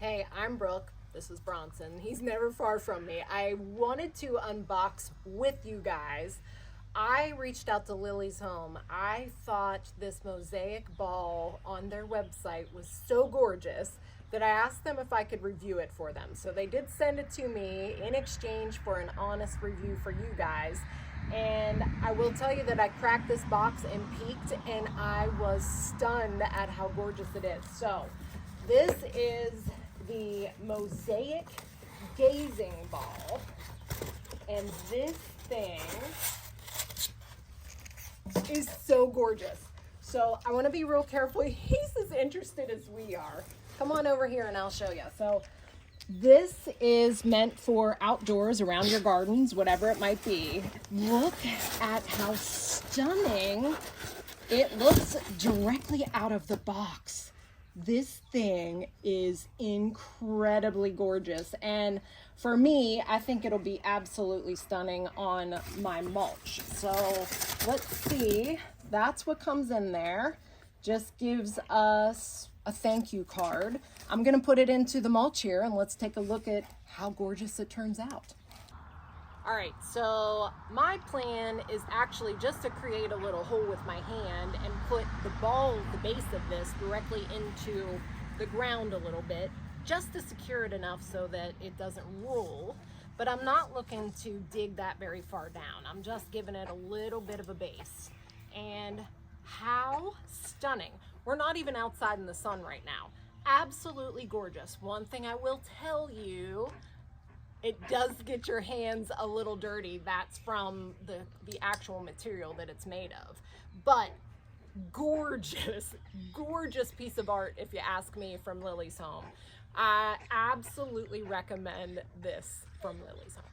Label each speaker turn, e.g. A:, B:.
A: Hey, I'm Brooke. This is Bronson. He's never far from me. I wanted to unbox with you guys. I reached out to Lily's Home. I thought this mosaic ball on their website was so gorgeous that I asked them if I could review it for them. So they did send it to me in exchange for an honest review for you guys. And I will tell you that I cracked this box and peeked, and I was stunned at how gorgeous it is. So this is the mosaic gazing ball, and this thing is so gorgeous. So I want to be real careful. He's as interested as we are. Come on over here and I'll show you. So this is meant for outdoors, around your gardens, whatever it might be. Look at how stunning it looks directly out of the box. This thing is incredibly gorgeous, and for me, I think it'll be absolutely stunning on my mulch. So let's see. That's what comes in there. Just gives us a thank you card. I'm gonna put it into the mulch here, and let's take a look at how gorgeous it turns out. All right, so my plan is actually just to create a little hole with my hand and put the ball, the base of this, directly into the ground a little bit, just to secure it enough so that it doesn't roll. But I'm not looking to dig that very far down. I'm just giving it a little bit of a base. And how stunning. We're not even outside in the sun right now. Absolutely gorgeous. One thing I will tell you, it does get your hands a little dirty. That's from the actual material that it's made of. But gorgeous, gorgeous piece of art, if you ask me, from Lily's Home. I absolutely recommend this from Lily's Home.